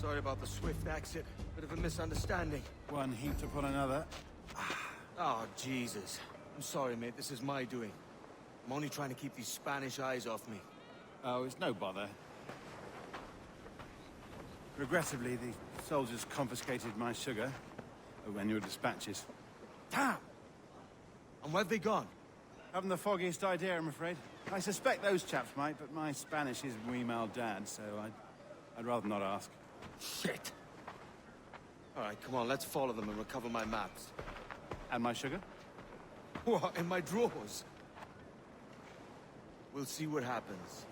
Sorry about the swift exit. Bit of a misunderstanding. One heaped upon another. Oh, Jesus. I'm sorry, mate. This is my doing. I'm only trying to keep these Spanish eyes off me. Oh, it's no bother. Regrettably, the soldiers confiscated my sugar when your dispatches. Damn! And where've they gone? Haven't the foggiest idea, I'm afraid. I suspect those chaps might, but my Spanish is muy mal dad, so I'd rather not ask. Shit! Alright, come on, let's follow them and recover my maps. And my sugar? What, in my drawers? We'll see what happens.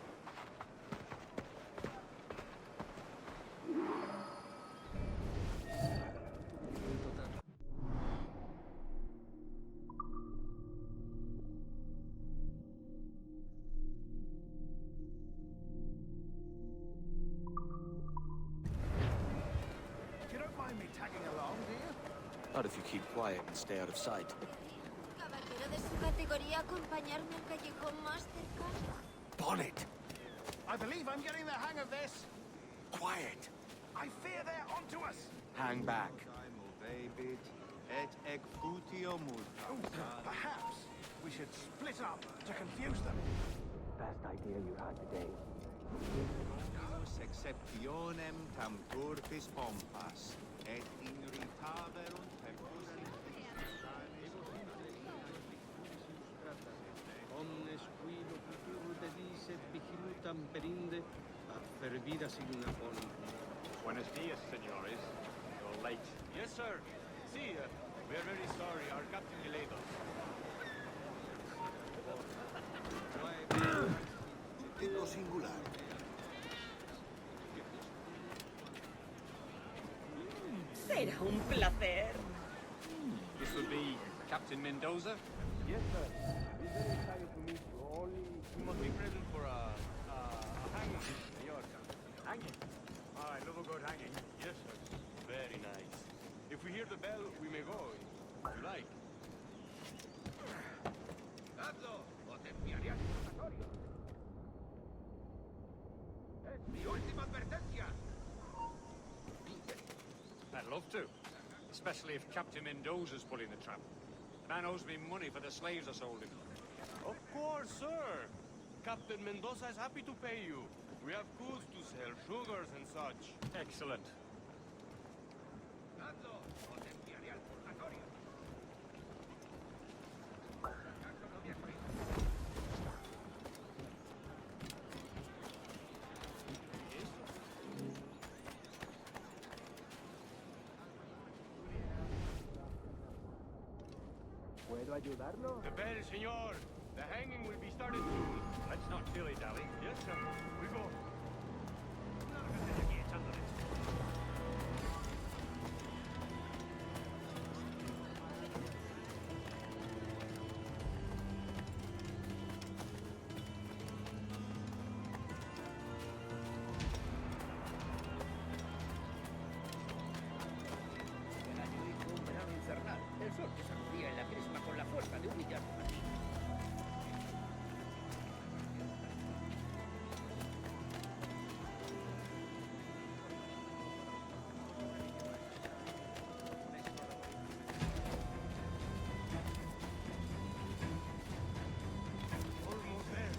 Not if you keep quiet and stay out of sight. Caballero de su categoría, acompañarme al callejón más cercano. Bonnet! I believe I'm getting the hang of this. Quiet! I fear they're onto us. Hang back. Perhaps we should split up to confuse them. Best idea you had today. Exceptionem tam turpis pompas, et in ritaverunt Omnes qui locutur dedicet vigilutam perinde, ad fervida signa bonum. Buenos dias, senores. You're late. Yes, sir. See, we are very sorry. Our captain delayed us. Tipo singular. Será un placer. This would be Captain Mendoza? Yes, sir. We're very excited to meet you. Only You must be present for a hanging in Mallorca. Hanging? I love a good hanging. Yes, sir. Very nice. If we hear the bell, we may go, if you like. Hazlo, o te enviaré al purgatorio. Es mi última advertencia. I'd love to. Especially if Captain Mendoza's pulling the trap. The man owes me money for the slaves I sold him. Of course, sir. Captain Mendoza is happy to pay you. We have goods to sell, sugars and such. Excellent. Hazlo, o te enviaré al purgatorio. ¿Puedo ayudarlo? The bell, senor. The hanging will be started soon. Let's not dilly-dally. Yes, sir. We go. Lárgate de aquí echándole. El año hizo un verano infernal. El sol que sacudía en la crisma con la fuerza de un millar de martillos. Almost there.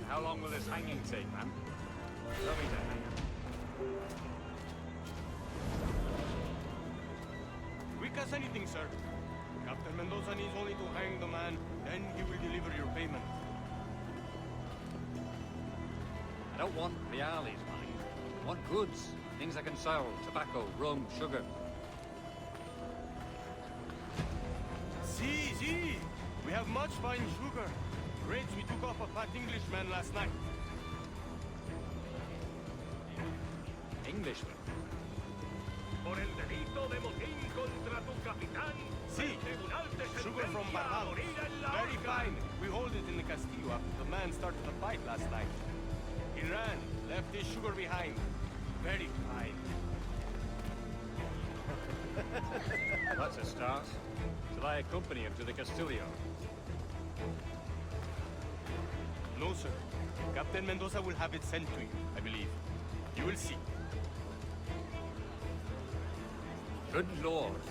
How long will this hanging take, man? Tell me that. Quick as anything, sir. Captain Mendoza needs only to hang the man, then he will deliver your payment. I don't want Reale's money. I Want goods, things I can sell, tobacco, rum, sugar. See, we have much fine sugar. Grades we took off a fat Englishman last night. Englishman? Por el delito de motín contra tu capitán. Sí, sugar from Barbados. Very fine. We hold it in the Castillo after the man started the fight last night. He ran, left his sugar behind. Very fine. That's a start. Shall I accompany him to the Castillo? No, sir. Captain Mendoza will have it sent to you, I believe. You will see. Good lord.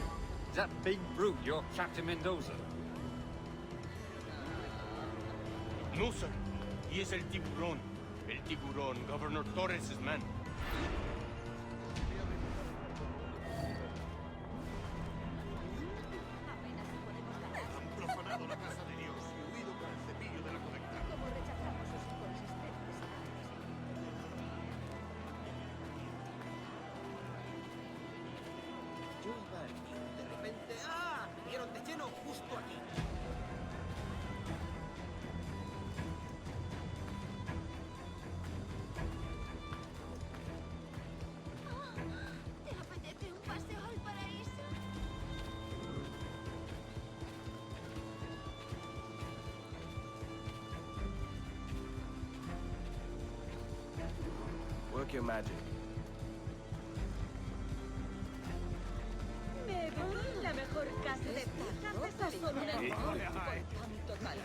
Is that big brute your Captain Mendoza? No, sir. He is El Tiburón. El Tiburón, Governor Torres' man. Han profanado la casa de Dios y huido con el cepillo de la colecta. Como rechazamos sus inconsistentes análisis. Yo iba al mío, de repente... ¡Ah! Me dieron de lleno justo aquí. ¿Te apetece un paseo al paraíso? Work your magic. Me bebí la mejor casa de pizza de salir. Total.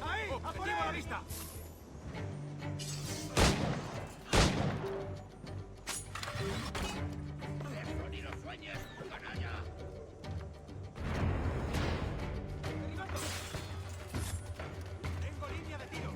¡Ahí! ¡Objetivo a la vista! Eso ni lo sueñes, canalla. Tengo línea de tiro.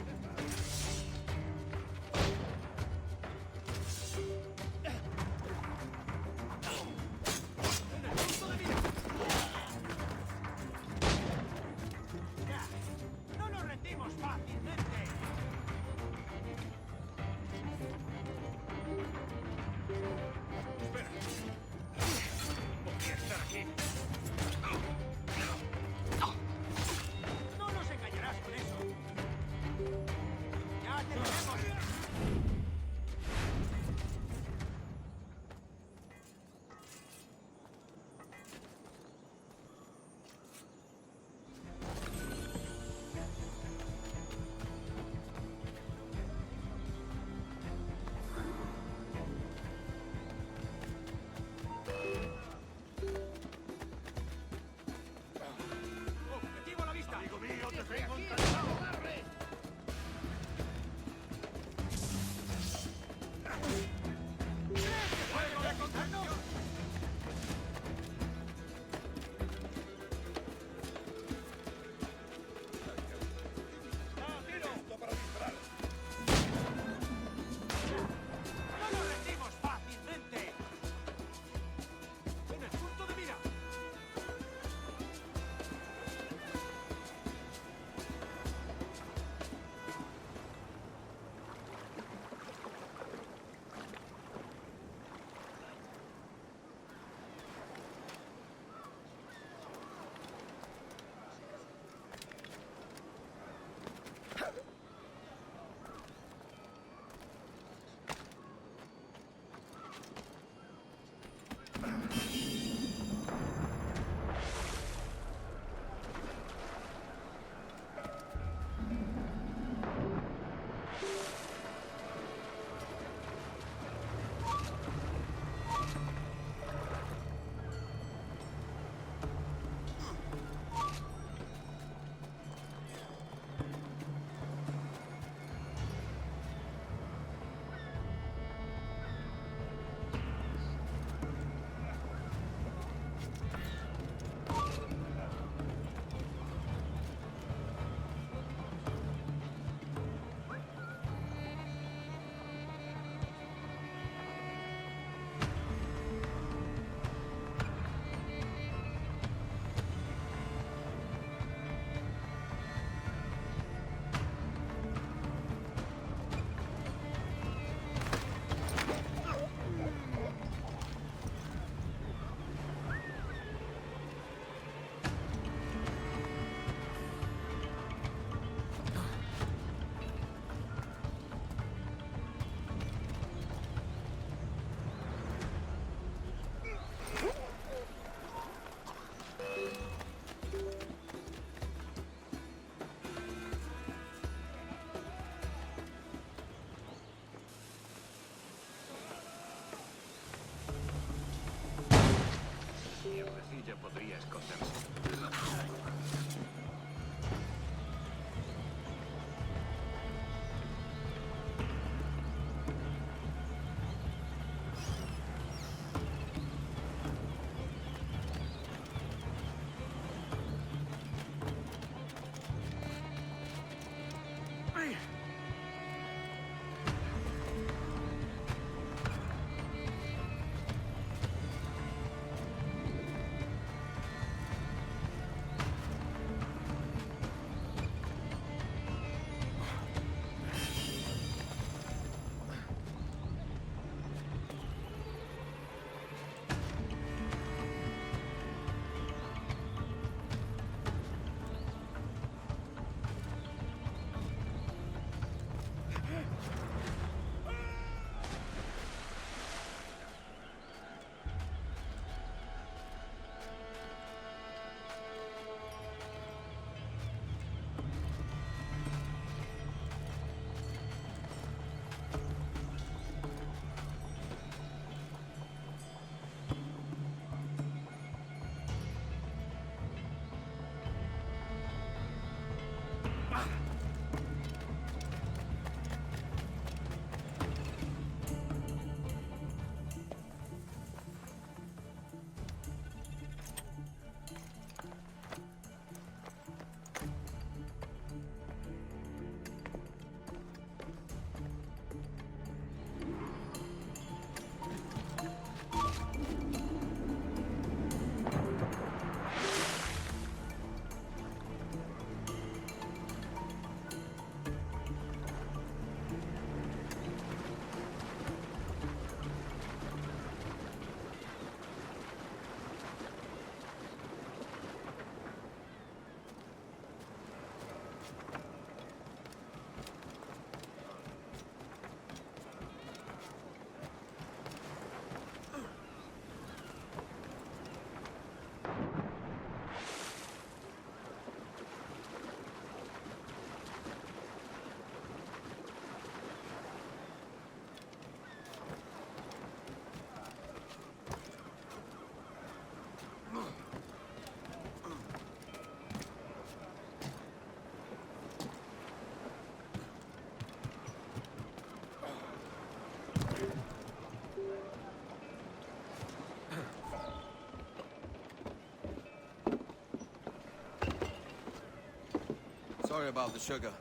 Sorry about the sugar.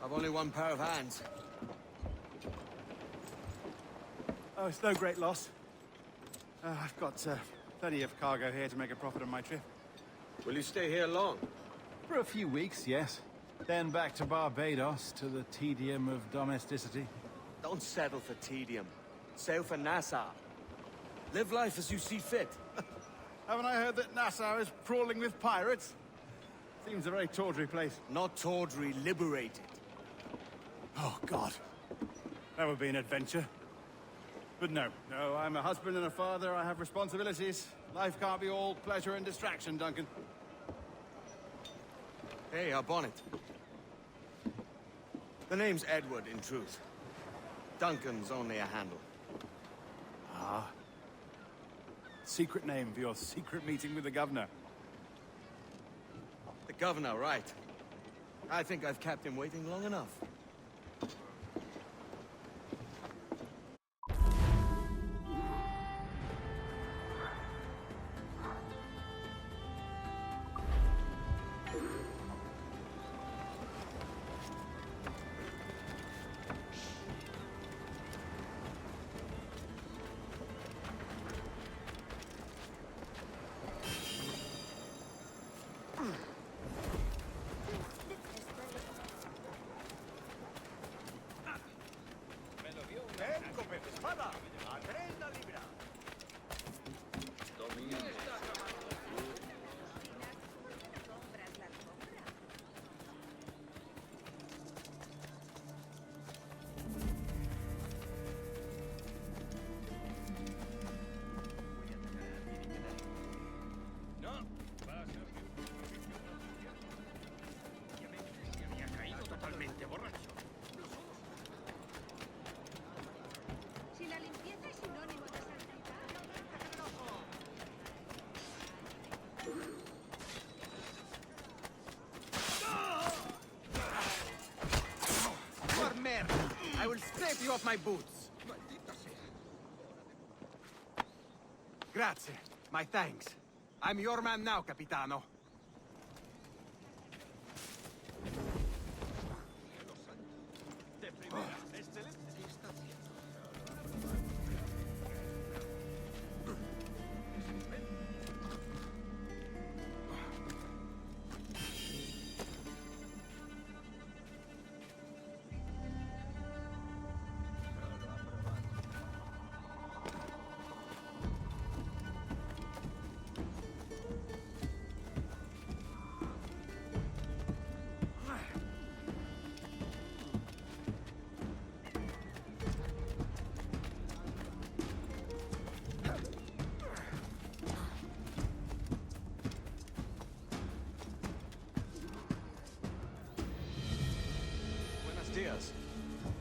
I've only one pair of hands. Oh, it's no great loss. I've got plenty of cargo here to make a profit on my trip. Will you stay here long? For a few weeks, yes. Then back to Barbados, to the tedium of domesticity. Don't settle for tedium. Sail for Nassau. Live life as you see fit. Haven't I heard that Nassau is crawling with pirates? Seems a very tawdry place. Not tawdry, liberated. Oh, God. That would be an adventure. But no, I'm a husband and a father. I have responsibilities. Life can't be all pleasure and distraction, Duncan. Hey, our bonnet. The name's Edward, in truth. Duncan's only a handle. Ah. Secret name for your secret meeting with the governor. The governor, right. I think I've kept him waiting long enough. I will scrape you off my boots. Grazie. My thanks. I'm your man now, Capitano.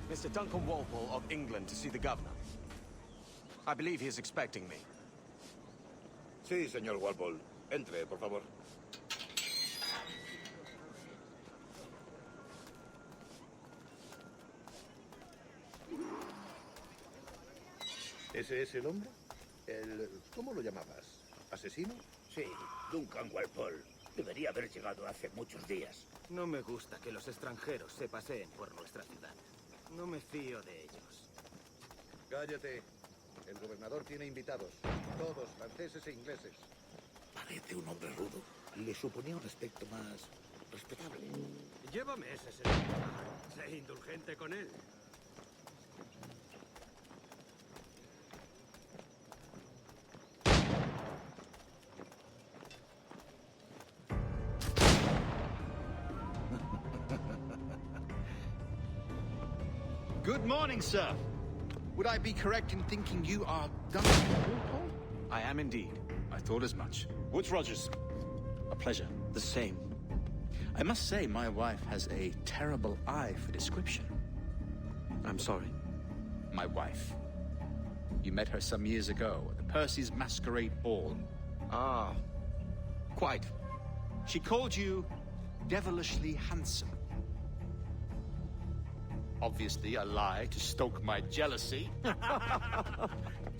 Mr. Duncan Walpole of England to see the governor. I believe he is expecting me. Sí, señor Walpole. Entre, por favor. ¿Ese es el hombre? ¿Cómo lo llamabas? ¿Asesino? Sí, Duncan Walpole. Debería haber llegado hace muchos días. No me gusta que los extranjeros se paseen por nuestra ciudad. No me fío de ellos. Cállate. El gobernador tiene invitados. Todos franceses e ingleses. Parece un hombre rudo. Le suponía un aspecto más respetable. Lleva meses en el lugar. Sé indulgente con él. Good morning, sir. Would I be correct in thinking you are Duncan Walpole? I am indeed. I thought as much. Woods Rogers. A pleasure. The same. I must say, my wife has a terrible eye for description. I'm sorry. My wife. You met her some years ago at the Percy's Masquerade Ball. Ah, quite. She called you devilishly handsome. Obviously a lie to stoke my jealousy.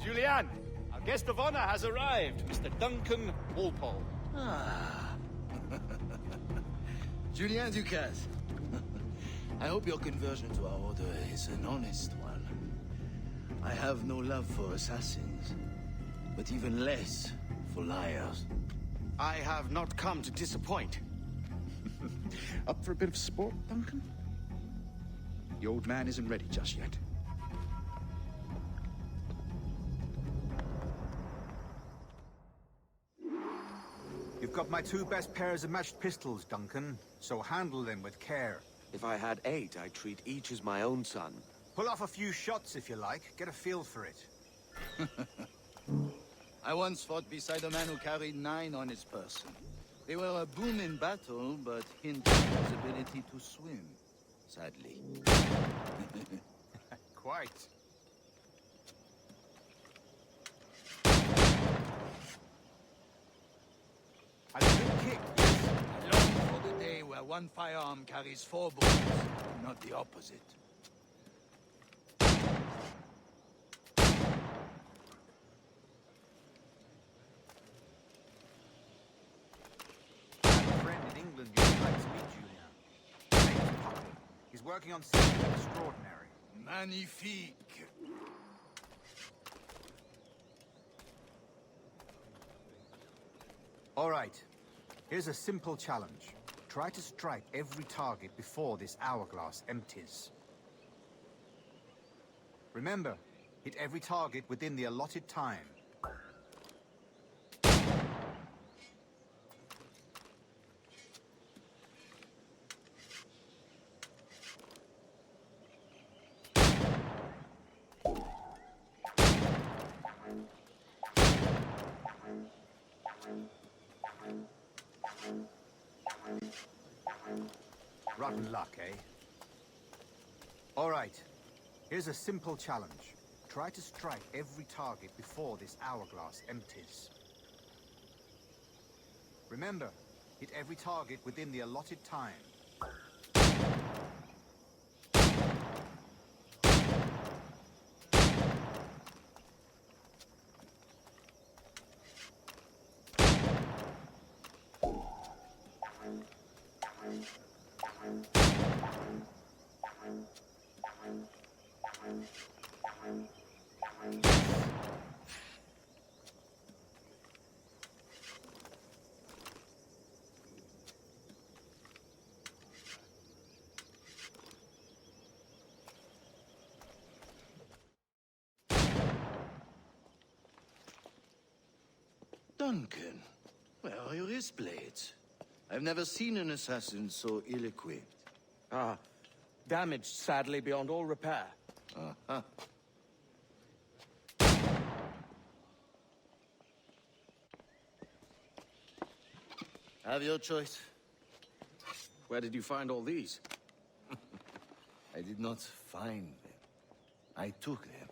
Julianne, our guest of honor has arrived, Mr. Duncan Walpole. Ah. Julien Ducasse. I hope your conversion to our order is an honest one. I have no love for assassins, but even less for liars. I have not come to disappoint. Up for a bit of sport, Duncan? The old man isn't ready just yet. You've got my 2 best pairs of matched pistols, Duncan, so handle them with care. If I had 8, I'd treat each as my own son. Pull off a few shots if you like, get a feel for it. I once fought beside a man who carried 9 on his person. They were a boom in battle, but hindered his ability to swim, sadly. Quite. A good kick. I long for the day where one firearm carries 4 bullets, not the opposite. England, you'd like to meet Julian. He's working on something extraordinary. Magnifique. All right. Here's a simple challenge. Try to strike every target before this hourglass empties. Remember, hit every target within the allotted time. Rotten luck, eh? All right. Here's a simple challenge. Try to strike every target before this hourglass empties. Remember, hit every target within the allotted time. Duncan, where are your wrist blades? I've never seen an assassin so ill-equipped. Ah, damaged, sadly, beyond all repair. Uh-huh. Have your choice. Where did you find all these? I did not find them. I took them.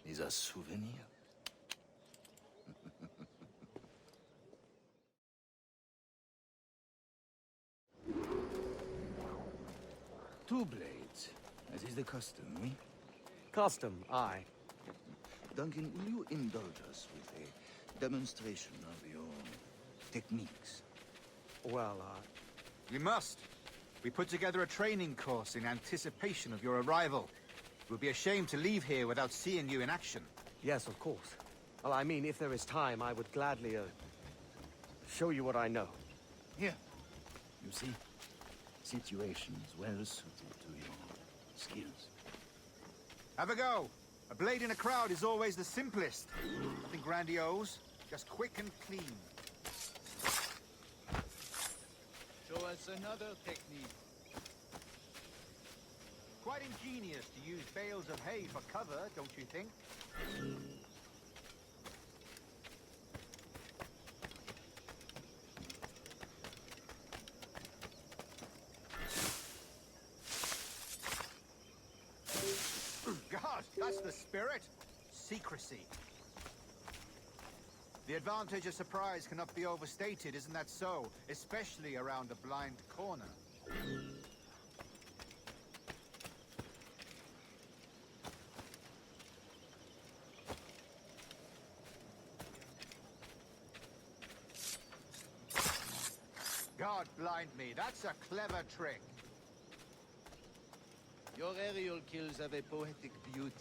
These are souvenirs. Two blades, as is the custom, oui? Custom, aye. Duncan, will you indulge us with a demonstration of your techniques? Well, You must. We put together a training course in anticipation of your arrival. It would be a shame to leave here without seeing you in action. Yes, of course. Well, I mean, if there is time, I would gladly, show you what I know. Here. You see? Situations well suited to your skills. Have a go. A blade in a crowd is always the simplest. Nothing grandiose, just quick and clean. Show us another technique. Quite ingenious to use bales of hay for cover, don't you think? God, that's the spirit. Secrecy. The advantage of surprise cannot be overstated, isn't that so? Especially around a blind corner. God blind me, that's a clever trick. Your aerial kills have a poetic beauty,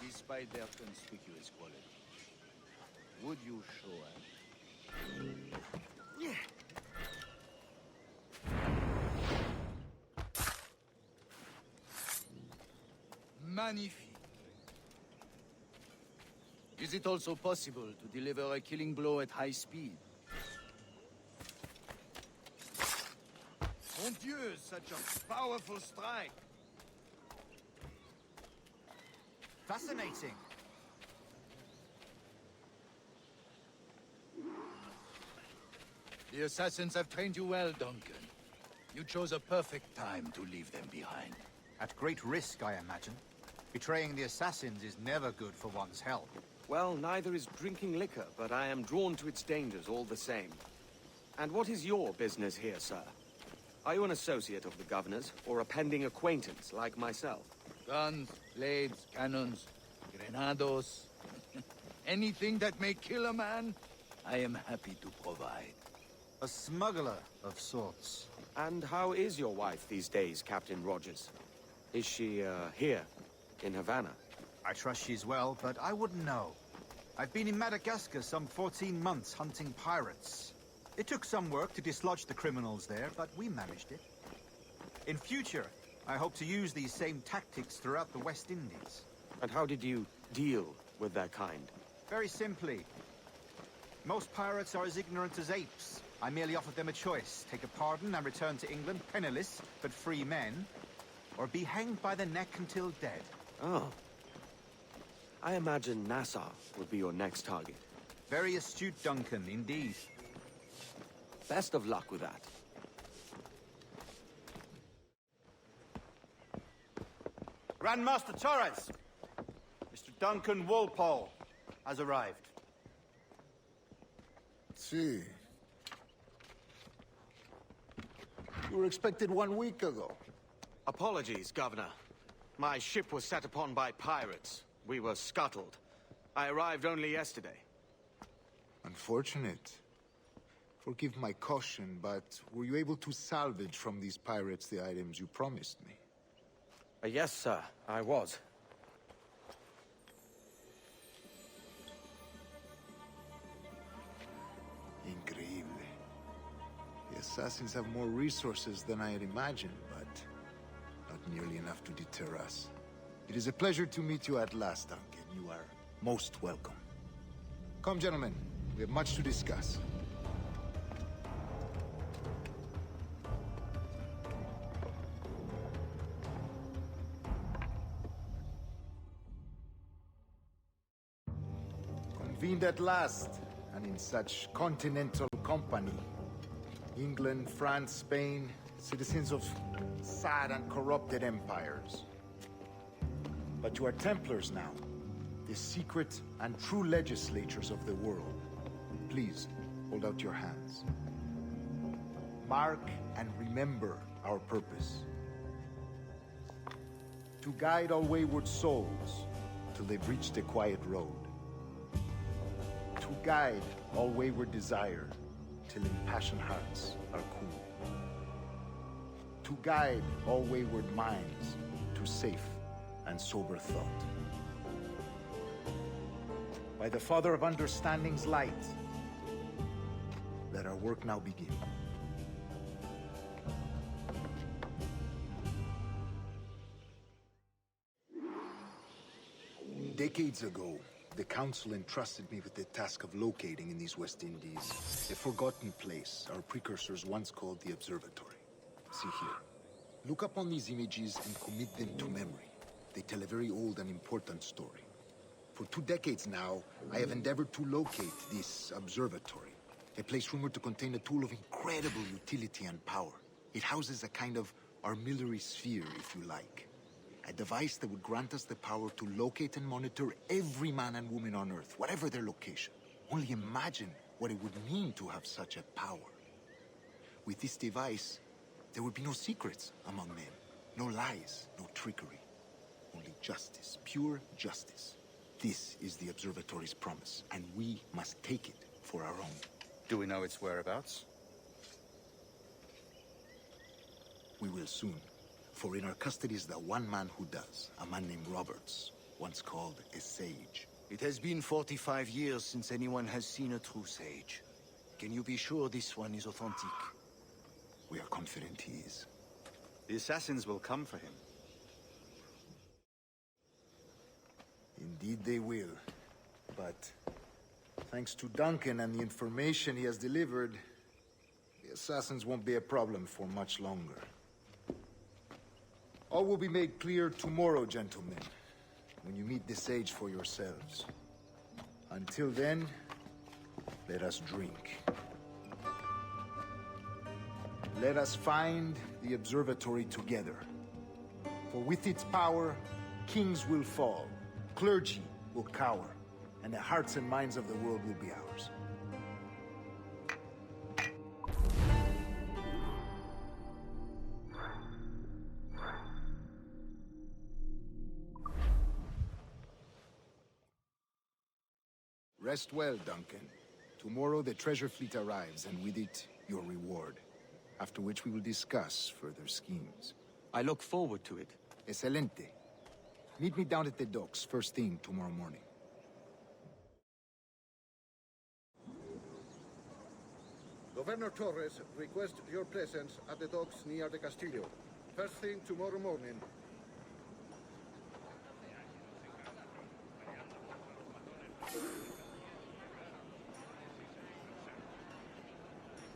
despite their conspicuous quality. Would you show us? Magnifique. Is it also possible to deliver a killing blow at high speed? Mon Dieu, such a powerful strike! Fascinating. The assassins have trained you well, Duncan. You chose a perfect time to leave them behind. At great risk, I imagine. Betraying the assassins is never good for one's health. Well, neither is drinking liquor, but I am drawn to its dangers all the same. And what is your business here, sir? Are you an associate of the governor's, or a pending acquaintance like myself? Guns, blades, cannons, grenados. Anything that may kill a man, I am happy to provide. A smuggler of sorts. And how is your wife these days, Captain Rogers? Is she, here, in Havana? I trust she's well, but I wouldn't know. I've been in Madagascar some 14 months hunting pirates. It took some work to dislodge the criminals there, but we managed it. In future, I hope to use these same tactics throughout the West Indies. And how did you deal with their kind? Very simply. Most pirates are as ignorant as apes. I merely offered them a choice. Take a pardon and return to England penniless, but free men. Or be hanged by the neck until dead. Oh. I imagine Nassau would be your next target. Very astute, Duncan, indeed. Best of luck with that. Grandmaster Torres! Mr. Duncan Walpole has arrived. See. You were expected 1 week ago. Apologies, Governor. My ship was set upon by pirates. We were scuttled. I arrived only yesterday. Unfortunate. Forgive my caution, but were you able to salvage from these pirates the items you promised me? Yes, sir, I was. Increíble. The assassins have more resources than I had imagined, but not nearly enough to deter us. It is a pleasure to meet you at last, Duncan. You are most welcome. Come, gentlemen. We have much to discuss. Convened at last, and in such continental company. England, France, Spain, citizens of sad and corrupted empires. But you are Templars now, the secret and true legislators of the world. Please, hold out your hands. Mark and remember our purpose. To guide all wayward souls till they've reached the quiet road. To guide all wayward desire till impassioned hearts are cool. To guide all wayward minds to safe and sober thought. By the Father of Understanding's light, let our work now begin. Decades ago, the Council entrusted me with the task of locating in these West Indies a forgotten place our precursors once called the Observatory. See here. Look upon these images and commit them to memory. They tell a very old and important story. For 2 decades now, I have endeavored to locate this observatory, a place rumored to contain a tool of incredible utility and power. It houses a kind of armillary sphere, if you like. A device that would grant us the power to locate and monitor every man and woman on Earth, whatever their location. Only imagine what it would mean to have such a power. With this device, there would be no secrets among men, no lies, no trickery. Only justice, pure justice. This is the observatory's promise, and we must take it for our own. Do we know its whereabouts? We will soon. For in our custody is the one man who does, a man named Roberts, once called a sage. It has been 45 years since anyone has seen a true sage. Can you be sure this one is authentic? We are confident he is. The assassins will come for him. Indeed they will. But thanks to Duncan and the information he has delivered, the assassins won't be a problem for much longer. All will be made clear tomorrow, gentlemen, when you meet the sage for yourselves. Until then, let us drink. Let us find the observatory together. For with its power, kings will fall, clergy will cower, and the hearts and minds of the world will be ours. Rest well, Duncan. Tomorrow the treasure fleet arrives, and with it, your reward. After which we will discuss further schemes. I look forward to it. Excelente. Meet me down at the docks first thing tomorrow morning. Governor Torres requests your presence at the docks near the Castillo. First thing tomorrow morning.